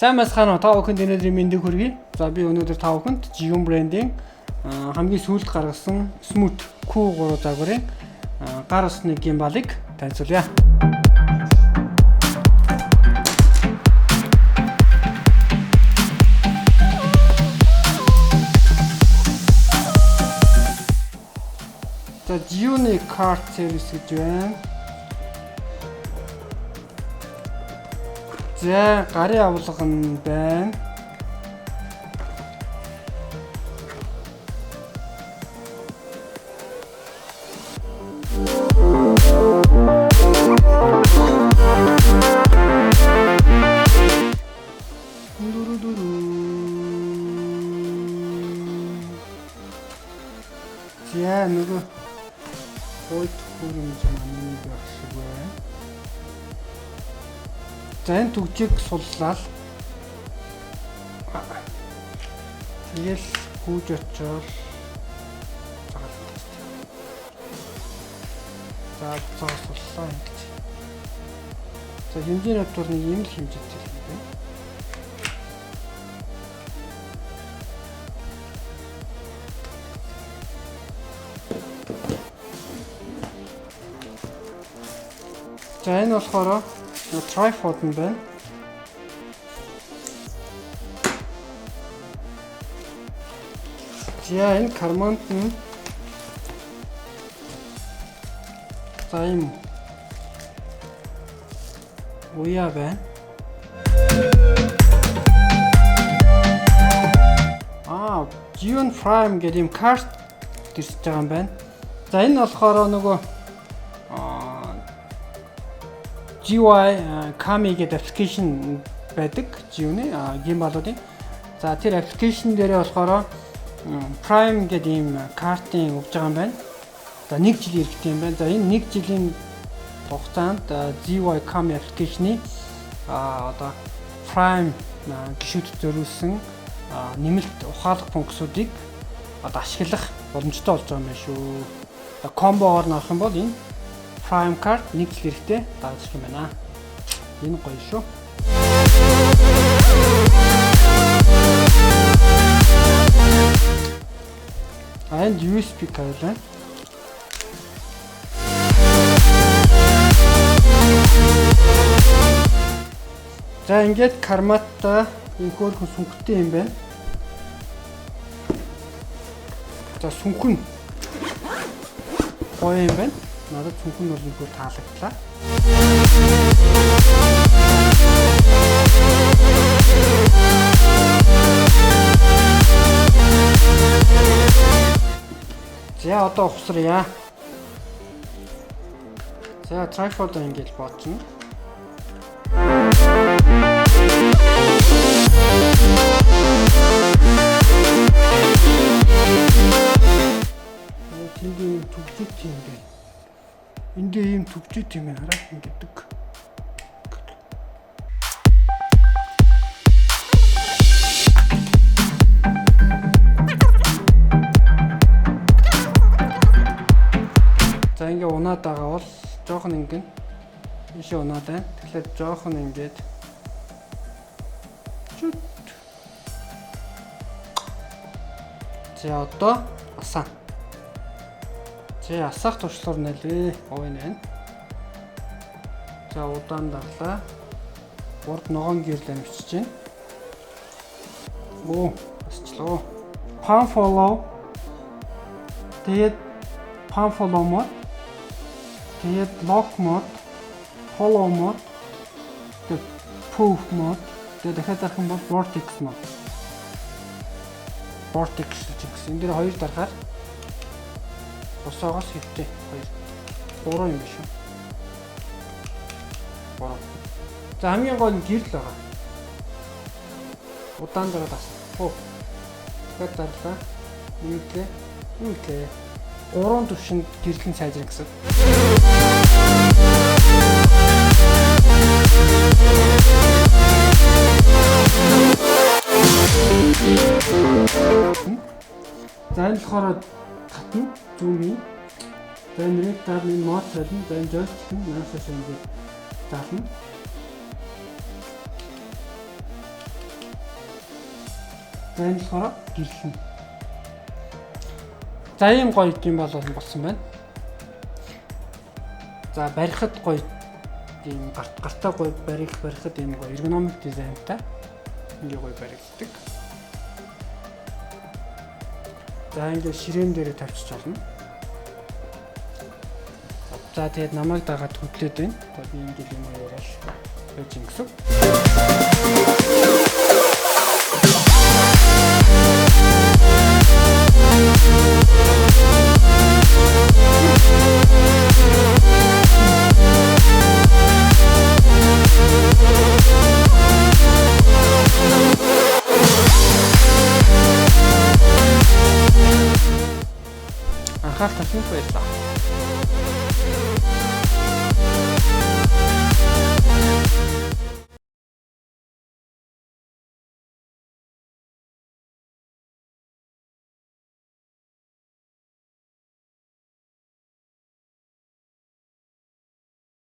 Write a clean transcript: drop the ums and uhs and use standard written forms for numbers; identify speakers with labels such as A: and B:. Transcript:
A: Сайн байцгаана уу та бүхэнд өнөөдрийн мэндийг хүргэе. За би өнөөдөр та бүхэнд Jion брендийн хамгийн сүүлд гаргасан Smooth Q3 загварын гар усны гимбалыг танилцуулъя. За Jion-ы cart service гэж байна. За гарын авлага нь байна. За нөгөө хойд хөрөмж маань байх шиг байна. За энэ түгжийг суллаад тэгэл хүүж очоод за суллаа ингэж. За хэмжээний хувьд нэг юм л хэмжээтэй юм байна. За энэ болохоор tripod нь байна. За энэ карманд нь за юм уяа байна. Jion Prime гэдэг юм карт гэрч байгаа юм байна. За энэ болохоор нөгөө GY Kami гэдэг аппликейшн байдаг Jion-ы гимбалуудын. За тэр аппликейшн дээрээ болохоор Prime гэдэг ийм картын өгж байгаа юм байна. За 1 жил иргэдэг юм байна. За энэ 1 жилийн хугацаанд GY Kami аппликейшны одоо Prime гишүүдэд зориулсан нэмэлт ухаалаг функцүүдийг одоо ашиглах боломжтой болж байгаа юм байна шүү. Комбоор нарах юм бол энэ Prime card 1 жил хэрэгтэй дааж юм байна. Энэ гоё шүү. And USB cable байна. За ингээд карматта энэ хөөрхөн сүнхтэй юм байна. За сүнхэн гоё юм байна. Надад сүнхэн бол нэг таалагдлаа. За одоо ухсарья. За tripod ингэж бодчихно. Тэнд түгжит юм бэ. Энд ийм түгжит юм хараа ингэдэг. За ингээ унаад байгаа бол жоохон ингэн ийшээ унаад байна. Тэгэхээр жоохон ингээд чүт. За одоо асаа. За асаах туршлага нэлээ ой нэ. За удаан дарлаа. Урд ногоон гэрлээ мичиж байна. Асчлаа. Palm follow. Тэгээд palm follow mode. Тэгээд lock mode, follow mode, тэгээд poof mode, тэгээд дахиад дарах юм бол vortex mode. Vortex гэсэн. Энэ дээр хоёр дарахаар босоогоос хэвтэй хоёр. Гурван юм биш үү? Гурван. За хамгийн гол нь гэрэл байгаа. Удаан дараа тас. Тэгээд дарлаа. Үүлээ. Гурван төвшөнд гэрлэн сайжрах гэсэн. За энэ болохоор татна зүүн. За энэ ректарны мод талын за энэ joystick нь наашаа ингэж заална. За энэ болохоор гэлэн. За ийм гоё гимбал болсон байна. За барихад гоё ийм гартаа гоё барихад ийм гоё ergonomic дизайнтай ингээ гоё баригддаг. За ингээ ширээн дээр тавьчих болно. За тэгээд намайг дагаад хөдлөөд байна. Одоо би ингээ юм яриаш байж ингэсэн. Анхаарал татсанд баярлалаа.